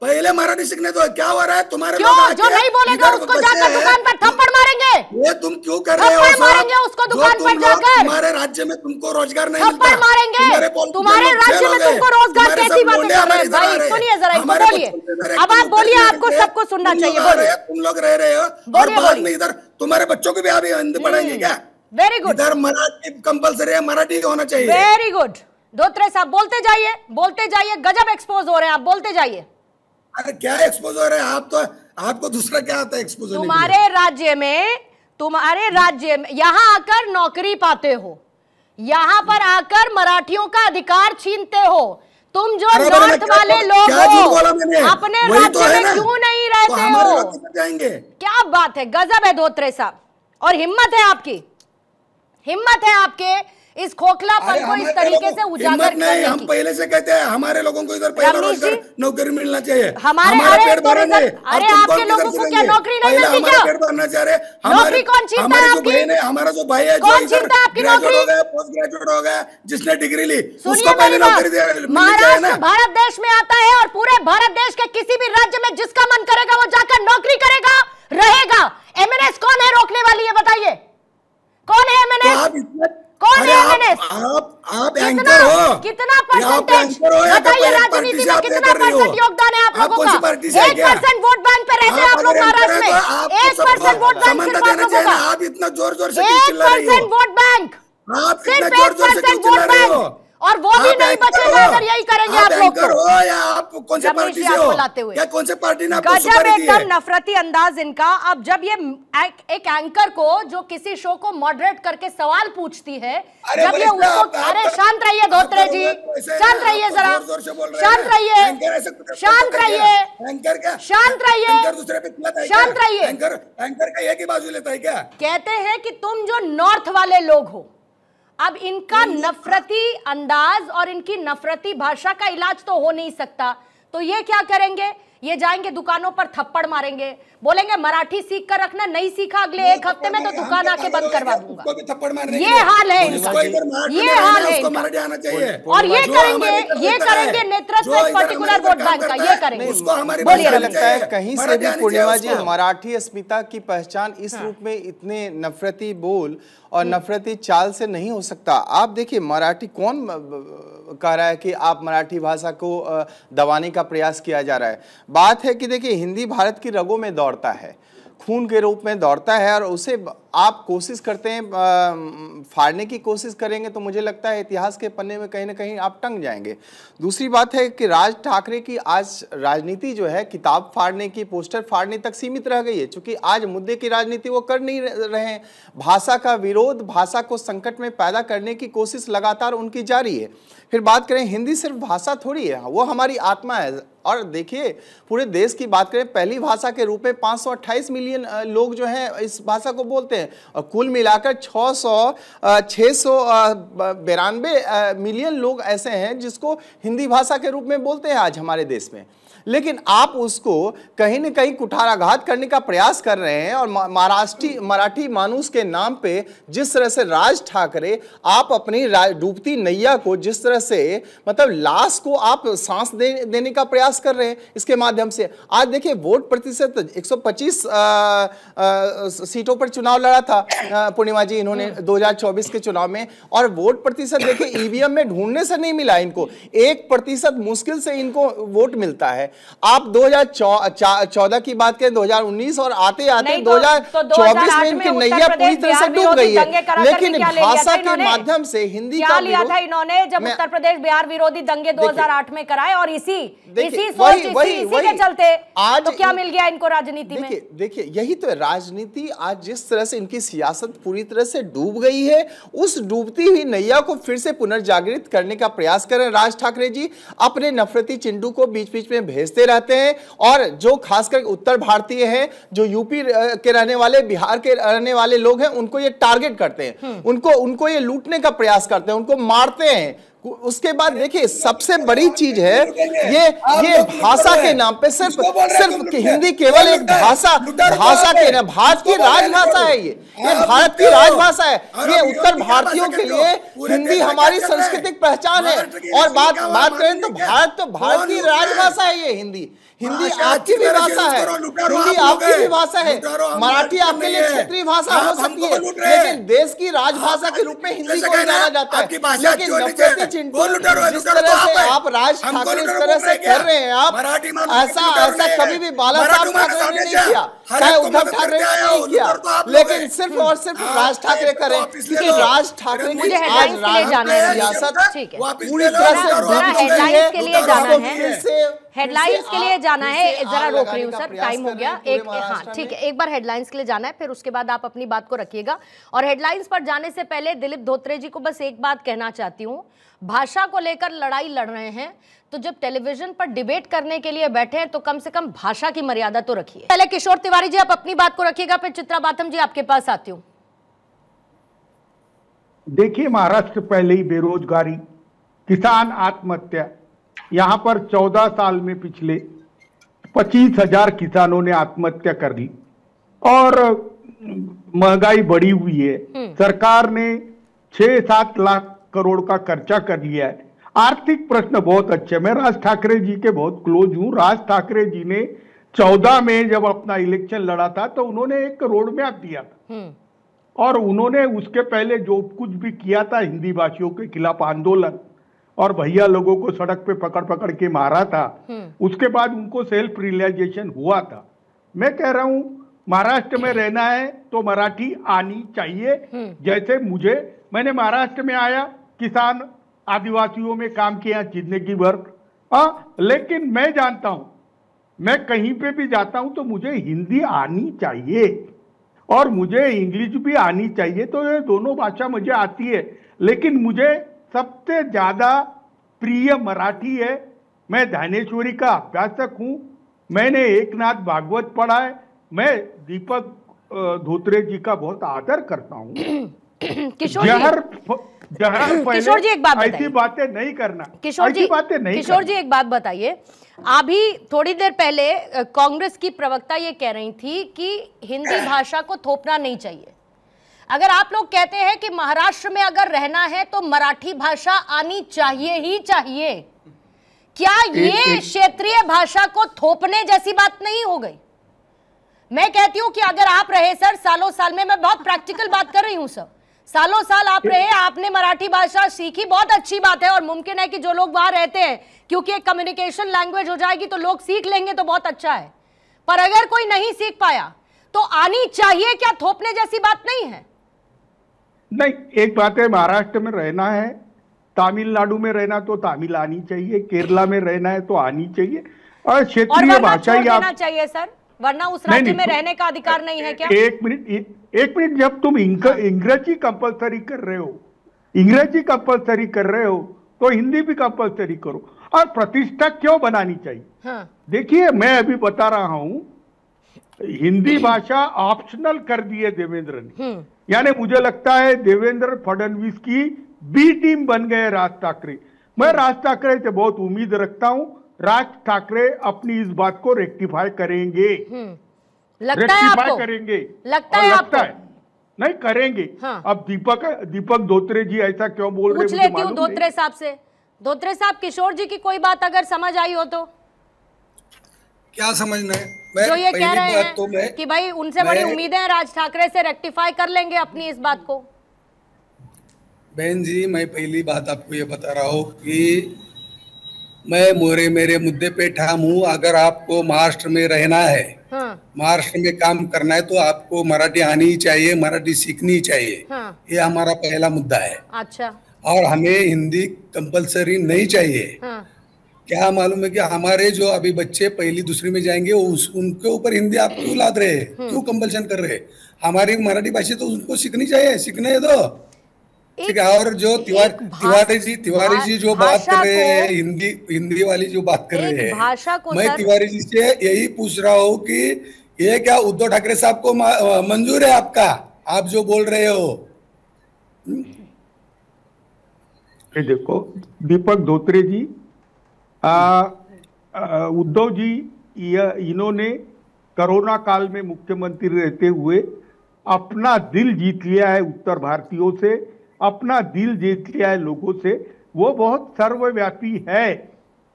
पहले मराठी सीखने दो। क्या हो रहा है तुम्हारे? क्यों? जो नहीं बोलेगा उसको जाकर दुकान पर थप्पड़ मारेंगे। ये तुम क्यों कर रहे हो? थप्पड़ मारेंगे उसको दुकान पर जाकर। तुम्हारे राज्य में तुमको रोजगार नहीं मिलता। थप्पड़ मारेंगे तुम्हारे राज्य में, तुमको रोजगार कैसी बातें कर रहे हैं भाई? सुनिए जरा इनको, बोलिए अब आप बोलिए, आपको सबको सुनना चाहिए, बोलिए। तुम लोग रह रहे हो और बाद में इधर तुम्हारे बच्चों को भी अभी हिंदी पढ़ाएंगे क्या? Very good. इधर मराठी कंपल्सरी है, मराठी होना चाहिए। वेरी गुड धोत्रे साहब, बोलते जाइए, गजब एक्सपोज हो रहे हैं आप, बोलते जाइए। अरे क्या एक्सपोज हो रहे हैं आप? तो आपको दूसरा क्या आता है एक्सपोज होने के लिए? तुम्हारे राज्य में यहाँ आकर नौकरी पाते हो, यहाँ पर आकर मराठियों का अधिकार छीनते हो। तुम जो नॉर्थ वाले लोग हो अपने राज्य में क्यों नहीं रहते हो? क्या बात है, गजब है धोत्रे साहब, और हिम्मत है आपकी, हिम्मत है आपके इस खोखलापन को इस तरीके से उजागर करने की। हम पहले से कहते हैं हमारे लोगों को इधर पहले रोजगार नौकरी मिलना चाहिए। हमारा पेट भरना है। अरे आपके लोगों को क्या नौकरी नहीं मिलती क्या? पेट भरना चाह रहे। नौकरी कौन छीनता है आपकी? हमारा जो भाई है, कौन छीनता है आपकी नौकरी? पोस्ट ग्रेजुएट हो गया, जिसने डिग्री ली, सुनिए मेरी बात, महाराष्ट्र भारत देश में आता है और पूरे भारत देश के किसी भी राज्य में जिसका मन करेगा वो जाकर नौकरी करेगा, रहेगा। एमएनएस कौन है रोकने वाली, ये बताइए, कौन है एमएनएस? कौन है एमएनएस? आप परसेंटेज बताइए, राजनीति में कितना परसेंट योगदान है आप लोगों का? 1% वोट बैंक पे रहते हैं आप लोग महाराष्ट्र में, 1% वोट बैंक सिर्फ आप लोगों का, आप इतना जोर जोर से 1% वोट बैंक, सिर्फ 1% वोट बैंक, और वो भी नहीं बचेगा अगर यही करेंगे आप लोग तो। या आप कौन से पार्टी से हो? क्या कौन से पार्टी ने आपको गजब सुपारी दी है? एकदम नफरती अंदाज इनका। अब जब ये एक एंकर को जो किसी शो को मॉडरेट करके सवाल पूछती है, जब ये उसको, अरे शांत रहिए धोत्रे जी, शांत रहिए जरा, शांत रहिए, शांत रहिए, शांत रहिए, शांत रहिए। एंकर का एक ही बाजू लेता है क्या? कहते हैं कि तुम जो नॉर्थ वाले लोग हो। अब इनका नफरती अंदाज और इनकी नफरती भाषा का इलाज तो हो नहीं सकता, तो ये क्या करेंगे? ये जाएंगे दुकानों पर थप्पड़ मारेंगे, बोलेंगे मराठी सीख कर रखना, नहीं सीखा अगले 1 हफ्ते में तो दुकान आके बंद करवा दूंगा। ये हाल है इनका, ये हाल है इनका। और ये करेंगे नेतृत्व एक पर्टिकुलर वोट बैंक का, ये करेंगे। बोलिए। लगता है कहीं से भी पूर्णिमा जी मराठी अस्मिता की पहचान इस रूप में इतने नफरती बोल और नफरती चाल से नहीं हो सकता। आप देखिए, मराठी कौन कह रहा है कि आप मराठी भाषा को दबाने का प्रयास किया जा रहा है? बात है कि देखिए, हिंदी भारत की रगों में दौड़ता है, खून के रूप में दौड़ता है, और उसे आप कोशिश करते हैं फाड़ने की कोशिश करेंगे तो मुझे लगता है इतिहास के पन्ने में कहीं ना कहीं आप टंग जाएंगे। दूसरी बात है कि राज ठाकरे की आज राजनीति जो है किताब फाड़ने की, पोस्टर फाड़ने तक सीमित रह गई है, क्योंकि आज मुद्दे की राजनीति वो कर नहीं रहे हैं। भाषा का विरोध, भाषा को संकट में पैदा करने की कोशिश लगातार उनकी जारी है। फिर बात करें, हिंदी सिर्फ भाषा थोड़ी है, वो हमारी आत्मा है। और देखिए, पूरे देश की बात करें, पहली भाषा के रूप में 528 मिलियन लोग जो हैं इस भाषा को बोलते हैं, और कुल मिलाकर 692 मिलियन लोग ऐसे हैं जिसको हिंदी भाषा के रूप में बोलते हैं आज हमारे देश में। लेकिन आप उसको कहीं न कहीं कुठाराघात करने का प्रयास कर रहे हैं, और मराठी मानुस के नाम पे जिस तरह से राज ठाकरे आप अपनी डूबती नैया को, जिस तरह से मतलब लाश को आप सांस देने का प्रयास कर रहे हैं इसके माध्यम से। आज देखिए, वोट प्रतिशत 125 सीटों पर चुनाव लड़ा था पूर्णिमा जी इन्होंने 2024 के चुनाव में, और वोट प्रतिशत देखिए ईवीएम में ढूंढने से नहीं मिला इनको, 1% मुश्किल से इनको वोट मिलता है। आप 2014 की बात करें, 2019 और आते आते 2024 में इनकी नैया पूरी तरह से डूब गई है। लेकिन भाषा के माध्यम से हिंदी का लिया था इन्होंने जब उत्तर प्रदेश बिहार विरोधी दंगे 2008 में कराए, और इसी के चलते आज तो क्या मिल गया इनको राजनीति में? देखिए, यही तो है राजनीति। आज जिस तरह से इनकी सियासत पूरी तरह से डूब गई है, उस डूबती हुई नैया को फिर से पुनर्जागृत करने का प्रयास कर रहे हैं राज ठाकरे जी। अपने नफरती चिंटू को बीच बीच में भेजते रहते हैं, और जो खासकर उत्तर भारतीय हैं, जो यूपी के रहने वाले, बिहार के रहने वाले लोग हैं, उनको ये टारगेट करते हैं, उनको ये लूटने का प्रयास करते हैं, उनको मारते हैं। उसके बाद देखिए, सबसे बड़ी चीज है ये भाषा के नाम पे सिर्फ हिंदी केवल एक भाषा के ना, भारत की राजभाषा है, ये भारत की राजभाषा है। ये उत्तर भारतीयों के लिए हिंदी हमारी सांस्कृतिक पहचान है। और बात करें तो भारत की राजभाषा है ये हिंदी आपकी भी भाषा है, हिंदी आपकी भी भाषा है, मराठी आपके लिए क्षेत्रीय भाषा हो सकती है, लेकिन देश की राजभाषा के रूप में हिंदी को जाना जाता है। लेकिन नफरती चिंटू जिस तरह से आप राज ठाकरे इस तरह से कर रहे हैं, आप ऐसा कभी भी बाला साहब ठाकरे ने नहीं किया, चाहे उद्धव ठाकरे ने नहीं किया, लेकिन सिर्फ और सिर्फ राज ठाकरे करें, क्योंकि राज ठाकरे की आज सियासत पूरी तरह से हेडलाइंस के लिए जाना है, हेडलाइंस के लिए जाना है। जरा रोक रही हूँ सर, टाइम हो गया। हाँ ठीक है, एक बार हेडलाइंस के लिए जाना है, फिर उसके बाद आप अपनी बात को रखिएगा। और हेडलाइंस पर जाने से पहले दिलीप धोत्रे जी को बस एक बात कहना चाहती हूँ, भाषा को लेकर लड़ाई लड़ रहे हैं तो जब टेलीविजन पर डिबेट करने के लिए बैठे हैं तो कम से कम भाषा की मर्यादा तो रखिए। पहले किशोर तिवारी जी आप अपनी बात को रखिएगा, फिर चित्रा बाथम जी आपके पास आती हूँ। देखिए, महाराष्ट्र पहले ही बेरोजगारी, किसान आत्महत्या, यहां पर 14 साल में पिछले 25,000 किसानों ने आत्महत्या कर ली, और महंगाई बढ़ी हुई है। सरकार ने 6-7 लाख करोड़ का खर्चा कर लिया है। आर्थिक प्रश्न बहुत अच्छे। मैं राज ठाकरे जी के बहुत क्लोज हूं। राज ठाकरे जी ने 14 में जब अपना इलेक्शन लड़ा था तो उन्होंने एक रोड मैप दिया था, और उन्होंने उसके पहले जो कुछ भी किया था हिंदी भाषियों के खिलाफ आंदोलन, और भैया लोगों को सड़क पे पकड़ पकड़ के मारा था, उसके बाद उनको सेल्फ रियलाइजेशन हुआ था। मैं कह रहा हूं महाराष्ट्र में रहना है तो मराठी आनी चाहिए। जैसे मैंने महाराष्ट्र में आया, किसान आदिवासियों में काम किया जिंदगी भर, लेकिन मैं जानता हूं, मैं कहीं पे भी जाता हूं तो मुझे हिंदी आनी चाहिए और मुझे इंग्लिश भी आनी चाहिए। तो ये दोनों भाषा मुझे आती है, लेकिन मुझे सबसे ज्यादा प्रिय मराठी है। मैं ज्ञानेश्वरी का अभ्यासक हूं, मैंने एकनाथ भागवत पढ़ा है, मैं दीपक धोत्रे जी का बहुत आदर करता हूं। किशोर जी एक बात ऐसी बातें नहीं करना, किशोर जी एक बात बताइए, अभी थोड़ी देर पहले कांग्रेस की प्रवक्ता ये कह रही थी कि हिंदी भाषा को थोपना नहीं चाहिए। अगर आप लोग कहते हैं कि महाराष्ट्र में अगर रहना है तो मराठी भाषा आनी चाहिए ही चाहिए, क्या ये क्षेत्रीय भाषा को थोपने जैसी बात नहीं हो गई? मैं कहती हूं कि अगर आप रहे सर सालों साल में, मैं बहुत प्रैक्टिकल बात कर रही हूं सर, सालों साल आप रहे, आपने मराठी भाषा सीखी, बहुत अच्छी बात है और मुमकिन है कि जो लोग वहां रहते हैं, क्योंकि एक कम्युनिकेशन लैंग्वेज हो जाएगी तो लोग सीख लेंगे तो बहुत अच्छा है। पर अगर कोई नहीं सीख पाया तो आनी चाहिए, क्या थोपने जैसी बात नहीं है? नहीं, एक बात है, महाराष्ट्र में रहना है, तमिलनाडु में रहना तो तमिल आनी चाहिए, केरला में रहना है तो आनी चाहिए, और क्षेत्रीय भाषा ही आप चाहिए सर, वरना उस राज्य में रहने का अधिकार नहीं है क्या? एक मिनट, जब तुम अंग्रेजी कंपलसरी कर रहे हो तो हिंदी भी कंपलसरी करो। और प्रतिष्ठा क्यों बनानी चाहिए? हाँ। देखिए, मैं अभी बता रहा हूं, हिंदी भाषा ऑप्शनल कर दी है देवेंद्र ने। यानी मुझे लगता है देवेंद्र फडणवीस की बी टीम बन गए राज ठाकरे। मैं राज ठाकरे से बहुत उम्मीद रखता हूं, राज ठाकरे अपनी इस बात को रेक्टिफाई करेंगे। लगता है आपको? करेंगे, लगता है आपको? नहीं करेंगे। हाँ। अब दीपक धोत्रे जी ऐसा क्यों बोल रहे हैं? पूछ लेती हूँ धोत्रे साहब से। धोत्रे साहब, किशोर जी की कोई बात अगर समझ आई हो तो? क्या समझना है? जो ये कह रहे हैं कि भाई उनसे बड़ी उम्मीदें हैं, राज ठाकरे से रेक्टिफाई कर लेंगे अपनी इस बात को। बहन जी, मैं पहली बात आपको ये बता रहा हूँ कि मैं मेरे मुद्दे पे ठाम हूँ। अगर आपको महाराष्ट्र में रहना है, महाराष्ट्र में काम करना है, तो आपको मराठी आनी ही चाहिए, मराठी सीखनी चाहिए। ये हमारा पहला मुद्दा है। अच्छा। और हमें हिंदी कंपलसरी नहीं चाहिए। क्या मालूम है कि हमारे जो अभी बच्चे पहली दूसरी में जाएंगे, उनके ऊपर हिंदी आप क्यों लाद रहे हैं, क्यों कंपल्सन कर रहे हैं? हमारी मराठी भाषा तो उनको सीखनी चाहिए, सीखने दो, ठीक है। और जो तिवारी जी जो बात कर रहे हैं, हिंदी वाली जो बात कर रहे हैं, मैं तिवारी जी से यही पूछ रहा हूँ कि ये क्या उद्धव ठाकरे साहब को मंजूर है आपका, आप जो बोल रहे हो? देखो दीपक धोत्रे जी, उद्धव जी इन्होंने कोरोना काल में मुख्यमंत्री रहते हुए अपना दिल जीत लिया है उत्तर भारतीयों से, अपना दिल जीत लिया है लोगों से। वो बहुत सर्वव्यापी है,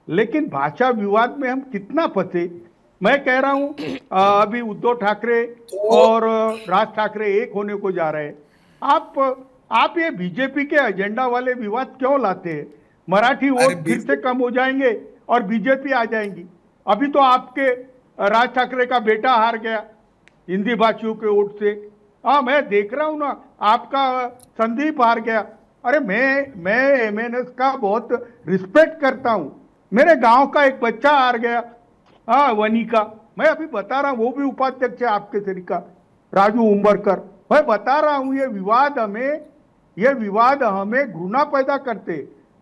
लेकिन भाषा विवाद में हम कितना फंसे। मैं कह रहा हूं अभी उद्धव ठाकरे और राज ठाकरे एक होने को जा रहे हैं। आप ये बीजेपी के एजेंडा वाले विवाद क्यों लाते हैं? मराठी वोट फिर से कम हो जाएंगे और बीजेपी आ जाएंगी। अभी तो आपके राज ठाकरे का बेटा हार गया हिंदी भाषियों के वोट से। हाँ, मैं देख रहा हूं ना, आपका संदीप हार गया। अरे मैं एमएनएस का बहुत रिस्पेक्ट करता हूं। मेरे गांव का एक बच्चा हार गया, हाँ, वनी का। मैं अभी बता रहा हूं, वो भी उपाध्यक्ष है आपके शरीर का, राजू उम्बरकर। मैं बता रहा हूं, ये विवाद हमें घृणा पैदा करते।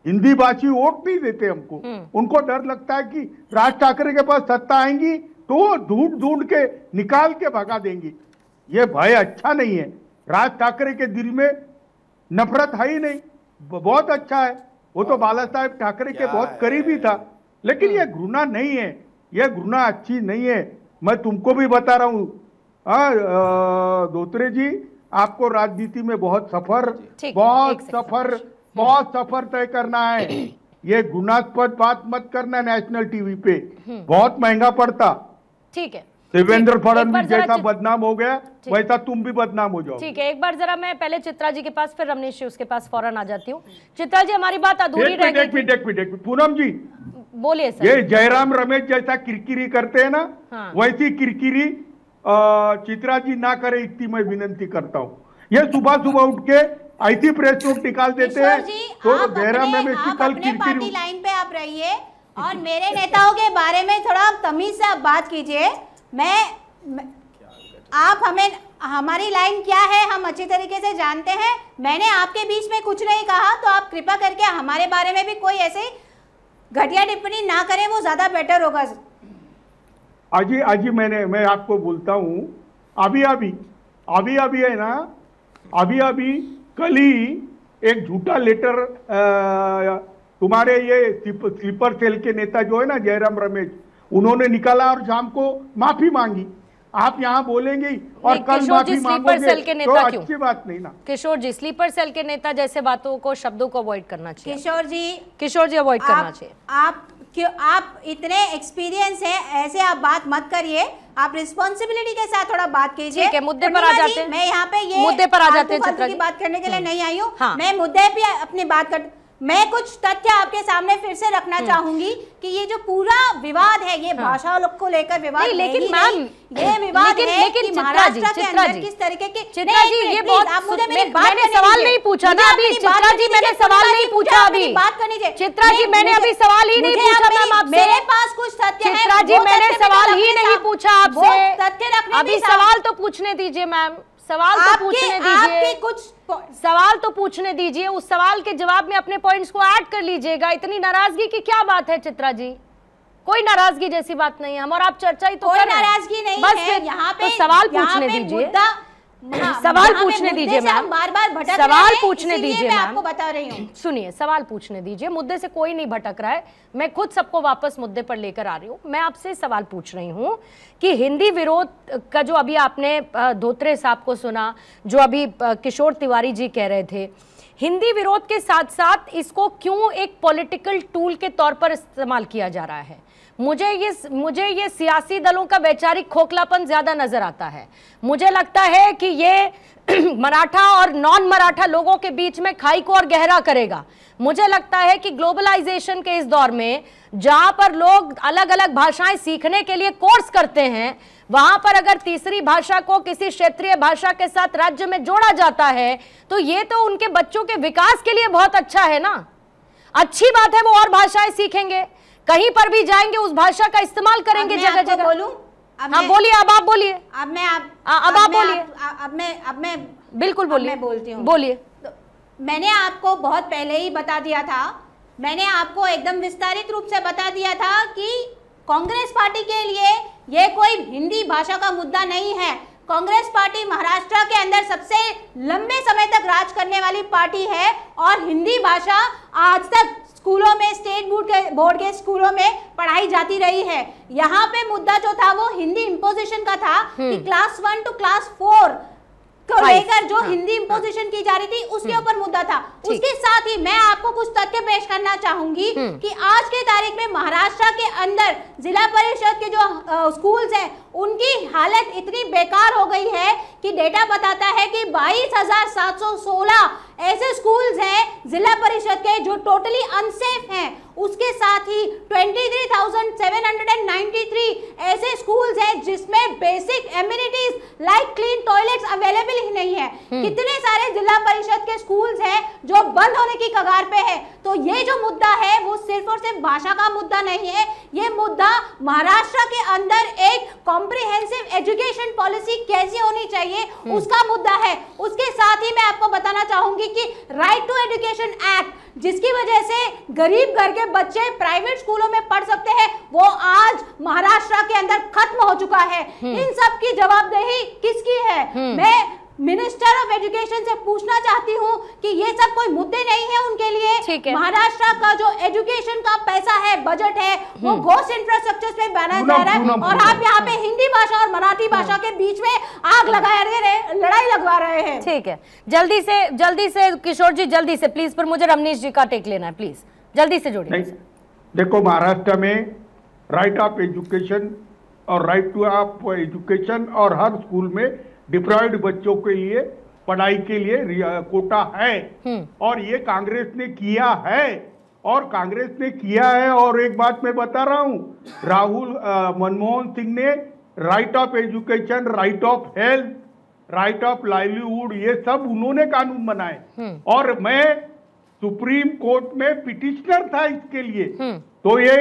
हिंदी भाषी वोट नहीं देते हमको। उनको डर लगता है कि राज ठाकरे के पास सत्ता आएंगी तो वो ढूंढ के निकाल के भगा देंगी। ये भय अच्छा नहीं है। राज ठाकरे के दिल में नफरत है ही नहीं, बहुत अच्छा है। वो तो बाला साहेब ठाकरे के बहुत करीबी था, लेकिन ये घृणा नहीं है, ये घृणा अच्छी नहीं है। मैं तुमको भी बता रहा हूं धोत्रे जी, आपको राजनीति में बहुत सफर तय करना है। ये गुनास्पद बात मत करना नेशनल टीवी पे, बहुत महंगा पड़ता। ठीक है, देवेंद्र फडणवीस जैसा बदनाम हो गया वैसा तुम भी बदनाम हो जाओ। ठीक है, एक बार जरा मैं पहले चित्रा जी के पास, फिर रमनीश जी उसके पास फौरन आ जाती हूँ। चित्रा जी, हमारी बात अधूरी रह गई। एक मिनट पूनम जी बोलिए सर। ये जयराम रमेश जैसा किरकिरी करते हैं ना, वैसी किरकिरी चित्रा जी ना करे, इतनी मैं विनंती करता हूँ। ये सुबह उठ के ऐसी प्रेस नोट निकाल देते हैं तो जयराम रमेश की कल किरकिरी लाइन पे आप रहिए और मेरे नेताओं के बारे में थोड़ा तमीज से आप बात कीजिए। आप हमें, हमारी लाइन क्या है हम अच्छी तरीके से जानते हैं। मैंने आपके बीच में कुछ नहीं कहा, तो आप कृपा करके हमारे बारे में भी कोई ऐसे घटिया टिप्पणी ना करें, वो ज्यादा बेटर होगा। अजी मैं आपको बोलता हूँ, अभी है ना, अभी कल ही एक झूठा लेटर तुम्हारे ये स्लीपर सेल के नेता जो है ना जयराम रमेश, उन्होंने निकाला और शाम को माफी मांगी। आप यहाँ बोलेंगे और कल माफी मांगोगे तो अच्छी बात नहीं ना। किशोर जी, स्लीपर सेल के नेता जैसे बातों को, शब्दों को अवॉइड करना चाहिए। किशोर जी अवॉइड करना चाहिए। आप इतने एक्सपीरियंस है, ऐसे आप बात मत करिए। आप रिस्पॉन्सिबिलिटी के साथ थोड़ा बात कीजिए। ठीक है, मुद्दे पर आ जाते हैं। मैं यहाँ पे ये मुद्दे पर आ जाते हैं चित्रा जी, बात करने के लिए नहीं आई हूँ। मैं मुद्दे पे अपनी बात कर, मैं कुछ तथ्य आपके सामने फिर से रखना चाहूंगी कि ये जो पूरा विवाद है, ये भाषा को लेकर विवाद नहीं, लेकिन मैम ये विवाद है कि महाराष्ट्र के अंदर किस तरीके के। चित्रा जी, ये बहुत, आप मुझे मेरी बात, मैंने सवाल नहीं पूछा ना अभी। चित्रा जी, मैंने सवाल नहीं पूछा अभी, बात करनी चाहिए। चित्रा जी, मैंने अभी सवाल ही नहीं पूछा मैम आपसे। मेरे पास कुछ तथ्य है। चित्रा जी, मैंने सवाल ही नहीं पूछा आपसे। तथ्य रखने, अभी सवाल तो पूछने दीजिए मैम, सवाल तो पूछने दीजिए, कुछ सवाल तो पूछने दीजिए। उस सवाल के जवाब में अपने पॉइंट्स को ऐड कर लीजिएगा। इतनी नाराजगी की क्या बात है चित्रा जी? कोई नाराजगी जैसी बात नहीं है। हम और आप चर्चा ही तो कर रहे हैं। नाराजगी नहीं बस है यहाँ पे, तो सवाल पूछने दीजिए, सवाल पूछने दीजिए मैम, बार-बार भटक सवाल पूछने दीजिए मैम, आपको बता रही हूँ। सुनिए, सवाल पूछने दीजिए। मुद्दे से कोई नहीं भटक रहा है, मैं खुद सबको वापस मुद्दे पर लेकर आ रही हूँ। मैं आपसे सवाल पूछ रही हूँ कि हिंदी विरोध का जो अभी आपने धोत्रे साहब को सुना, जो अभी किशोर तिवारी जी कह रहे थे, हिंदी विरोध के साथ साथ इसको क्यों एक पॉलिटिकल टूल के तौर पर इस्तेमाल किया जा रहा है? मुझे ये सियासी दलों का वैचारिक खोखलापन ज्यादा नजर आता है। मुझे लगता है कि ये मराठा और नॉन मराठा लोगों के बीच में खाई को और गहरा करेगा। मुझे लगता है कि ग्लोबलाइजेशन के इस दौर में जहां पर लोग अलग अलग भाषाएं सीखने के लिए कोर्स करते हैं, वहां पर अगर तीसरी भाषा को किसी क्षेत्रीय भाषा के साथ राज्य में जोड़ा जाता है तो ये तो उनके बच्चों के विकास के लिए बहुत अच्छा है ना। अच्छी बात है, वो और भाषाएं सीखेंगे, कहीं पर भी जाएंगे उस भाषा का इस्तेमाल करेंगे जगह जगह। बोलूं? हाँ बोलिए, अब आप बोलिए। अब आप बोलिए। अब मैं बिल्कुल बोलिए। मैं बोलती हूँ, बोलिए। तो मैंने आपको बहुत पहले ही बता दिया था, मैंने आपको एकदम विस्तारित रूप से बता दिया था कि कांग्रेस पार्टी के लिए ये कोई हिंदी भाषा का मुद्दा नहीं है। कांग्रेस पार्टी महाराष्ट्र के अंदर सबसे लंबे समय तक राज करने वाली पार्टी है और हिंदी भाषा आज तक स्कूलों में, स्टेट बोर्ड के स्कूलों में पढ़ाई जाती रही है। यहाँ पे मुद्दा जो था वो हिंदी इम्पोजिशन का था कि क्लास 1 to क्लास 4 को लेकर जो हिंदी इम्पोजिशन की जा रही थी उसके ऊपर मुद्दा था। उसके साथ ही मैं आपको कुछ तथ्य पेश करना चाहूंगी कि आज के तारीख में महाराष्ट्र के अंदर जिला परिषद के जो स्कूल्स हैं उनकी हालत इतनी बेकार हो गई है कि डेटा बताता है कि 22,716 ऐसे स्कूल्स हैं जिला परिषद के जो टोटली अनसेफ हैं। उसके साथ ही 23,793 ऐसे स्कूल्स हैं जिसमें basic amenities like clean toilets available ही नहीं है। कितने सारे जिला परिषद के स्कूल्स हैं जो बंद होने की कगार पे है। तो ये जो मुद्दा है वो सिर्फ और सिर्फ भाषा का मुद्दा नहीं है, ये मुद्दा महाराष्ट्र के अंदर एक कॉम्प्रिहेंसिव एजुकेशन पॉलिसी कैसी होनी चाहिए उसका मुद्दा है। उसके साथ ही मैं आपको बताना चाहूंगी कि राइट टू एजुकेशन एक्ट, जिसकी वजह से गरीब घर के बच्चे प्राइवेट स्कूलों में पढ़ सकते हैं, वो आज महाराष्ट्र के अंदर खत्म हो चुका है। इन सब की जवाबदेही किसकी है? मैं मिनिस्टर ऑफ एजुकेशन से पूछना चाहती हूँ कि ये सब कोई मुद्दे नहीं है उनके लिए। महाराष्ट्र का जो एजुकेशन का पैसा है, बजट है, वो घोष इंफ्रास्ट्रक्चर पे बनाया जा रहा है और आप यहाँ पे हिंदी भाषा और मराठी भाषा के बीच में आग लगा रहे, लड़ाई लगवा रहे हैं। ठीक है, जल्दी से किशोर जी, जल्दी से प्लीज, पर मुझे रमनीश जी का टेक लेना है, प्लीज जल्दी से जोड़िए। देखो, महाराष्ट्र में राइट ऑफ एजुकेशन और राइट टू आप एजुकेशन, और हर स्कूल में डिप्राइव्ड बच्चों के लिए पढ़ाई के लिए कोटा है, और ये कांग्रेस ने किया है, और एक बात मैं बता रहा हूं, मनमोहन सिंह ने right of education, right of health, right of livelihood, ये सब उन्होंने कानून बनाए, और मैं सुप्रीम कोर्ट में पिटिशनर था इसके लिए। तो ये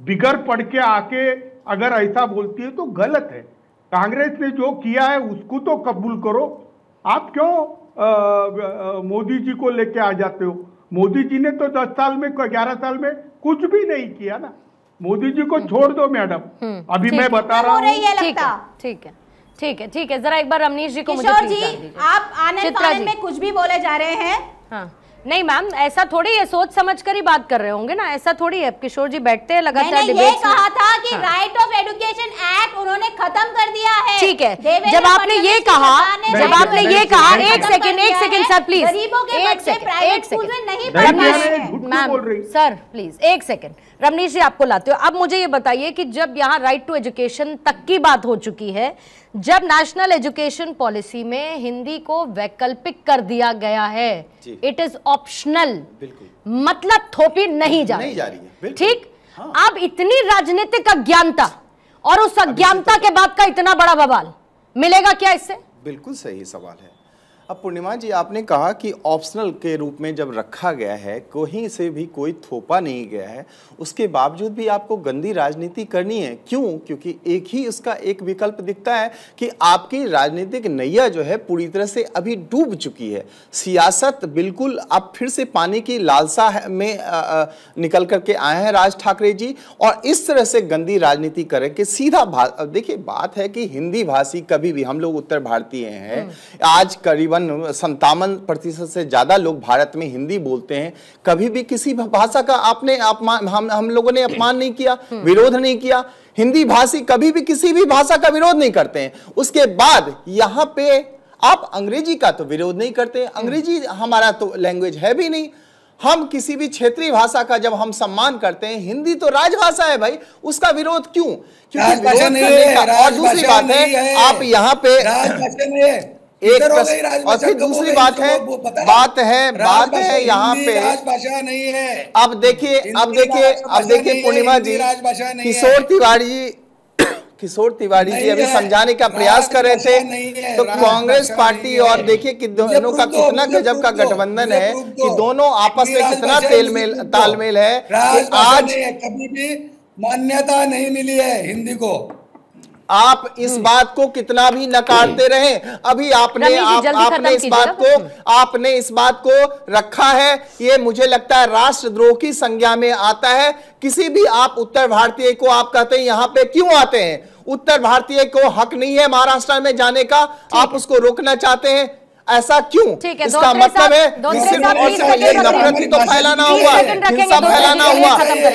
बिगर पढ़ के आके अगर ऐसा बोलती है तो गलत है। कांग्रेस ने जो किया है उसको तो कबूल करो। आप क्यों मोदी जी को लेके आ जाते हो? मोदी जी ने तो 10 साल में 11 साल में कुछ भी नहीं किया ना। मोदी जी को छोड़ दो मैडम, अभी मैं बता रहा हूँ। ठीक है, जरा एक बार रमनीश जी को मुझे किशोर जी, आप आनंद में कुछ भी बोले जा रहे हैं। हाँ नहीं मैम, ऐसा थोड़ी है, सोच समझ कर ही बात कर रहे होंगे ना, ऐसा थोड़ी है। किशोर जी बैठते हैं लगातार डिबेट्स में। ये कहा था कि राइट ऑफ एजुकेशन एक्ट उन्होंने खत्म कर दिया है। ठीक है, जब आपने ये कहा, एक second sir please, sir please एक सेकंड, रमनीश जी आपको लाते हो। अब मुझे ये बताइए कि जब यहाँ राइट टू एजुकेशन तक की बात हो चुकी है, जब नेशनल एजुकेशन पॉलिसी में हिंदी को वैकल्पिक कर दिया गया है, इट इज ऑप्शनल, मतलब थोपी नहीं जा रही है, ठीक। अब इतनी राजनीतिक अज्ञानता और उस अज्ञानता के बाद का इतना बड़ा बवाल मिलेगा क्या इससे? बिल्कुल सही सवाल है। अब पूर्णिमा जी, आपने कहा कि ऑप्शनल के रूप में जब रखा गया है, कहीं से भी कोई थोपा नहीं गया है, उसके बावजूद भी आपको गंदी राजनीति करनी है। क्यों? क्योंकि एक ही उसका एक विकल्प दिखता है कि आपकी राजनीतिक नैया जो है पूरी तरह से अभी डूब चुकी है। सियासत बिल्कुल अब फिर से पानी की लालसा में निकल करके आए हैं राज ठाकरे जी, और इस तरह से गंदी राजनीति करें कि सीधा देखिए, बात है कि हिंदी भाषी कभी भी, हम लोग उत्तर भारतीय हैं, आज करीब 57% से ज्यादा लोग भारत में हिंदी बोलते हैं। कभी भी किसी भाषा का आपने हम लोगों ने अपमान नहीं किया, विरोध नहीं किया। हिंदी भाषी कभी भी किसी भी भाषा का विरोध नहीं करते हैं। उसके बाद यहां पे आप अंग्रेजी का तो विरोध नहीं करते। अंग्रेजी हमारा तो लैंग्वेज है भी नहीं। हम किसी भी क्षेत्रीय भाषा का जब हम सम्मान करते हैं, हिंदी तो राजभाषा है भाई, उसका विरोध क्यों? क्योंकि विरोध करने का। और दूसरी बात है, आप यहाँ पे एक, और फिर दूसरी बात है यहाँ पे राजभाषा नहीं है। अब देखिए पूर्णिमा जी, किशोर तिवारी जी अभी समझाने का प्रयास कर रहे थे, तो कांग्रेस पार्टी और देखिए कि दोनों का कितना गजब का गठबंधन है, कि दोनों आपस में कितना तालमेल है कि आज कभी भी मान्यता नहीं मिली है हिंदी को। आप इस बात को कितना भी नकारते रहे, अभी आपने इस बात को रखा है, ये मुझे लगता है राष्ट्रद्रोह की संज्ञा में आता है। किसी भी आप उत्तर भारतीय को आप कहते हैं यहाँ पे क्यों आते हैं? उत्तर भारतीय को हक नहीं है महाराष्ट्र में जाने का, आप उसको रोकना चाहते हैं, ऐसा क्यों? इसका मतलब है ये नफरत ही तो फैलाना हुआ, हिंसा फैलाना हुआ।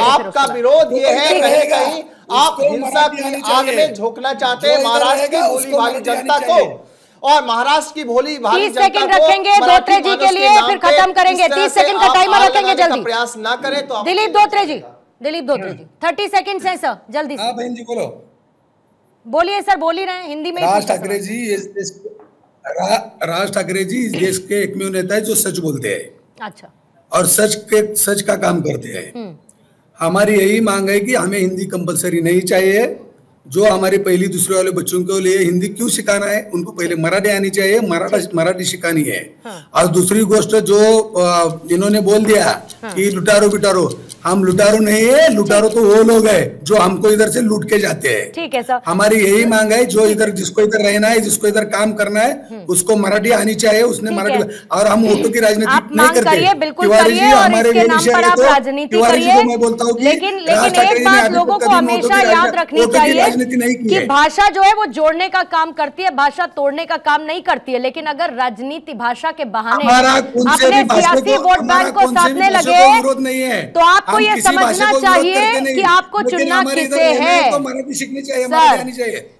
आपका विरोध ये है, कहीं कहीं आप हिंसा की आग में झोंकना चाहते हैं महाराष्ट्र की भोली भाली जनता को, और महाराष्ट्र की भोली भाली जनता को 30 सेकंड रखेंगे दोत्रे जी के लिए, फिर खत्म करेंगे। 30 सेकंड का टाइमर रखेंगे, जल्दी प्रयास ना करें तो। दिलीप धोत्रे जी 30 सेकंड है सर, जल्दी से। हाँ बहन जी बोलो। बोलिए सर, बोल ही रहे हैं हिंदी में। राज ठाकरे जी इस देश के एकमेव नेता है जो सच बोलते हैं। अच्छा। और सच का काम करते हैं। हमारी यही मांग है कि हमें हिंदी कंपलसरी नहीं चाहिए। जो हमारे पहली दूसरे वाले बच्चों के लिए हिंदी क्यों सिखाना है? उनको पहले मराठी आनी चाहिए, मराठी सिखानी है। और दूसरी गोष्ट जो इन्होंने बोल दिया कि लुटारो बिटारो, हम लुटारो नहीं है, लुटारो तो वो लोग है जो हमको इधर से लूट के जाते हैं। ठीक है सर। हमारी यही मांग है, जो इधर जिसको इधर रहना है, जिसको इधर काम करना है, उसको मराठी आनी चाहिए, उसने मराठी। और हम वोटों की राजनीति नहीं करते। तिवारी जी हमारे लिए तिवारी जी को मैं बोलता हूँ, लेकिन एक बात लोगों को हमेशा याद रखनी चाहिए कि भाषा जो है वो जोड़ने का काम करती है, भाषा तोड़ने का काम नहीं करती है। लेकिन अगर राजनीति भाषा के बहाने अपने सियासी वोट बैंक को साधने लगे, तो आपको ये समझना चाहिए कि आपको चुनना किसे है। मराठी सीखनी चाहिए, मराठी आनी चाहिए।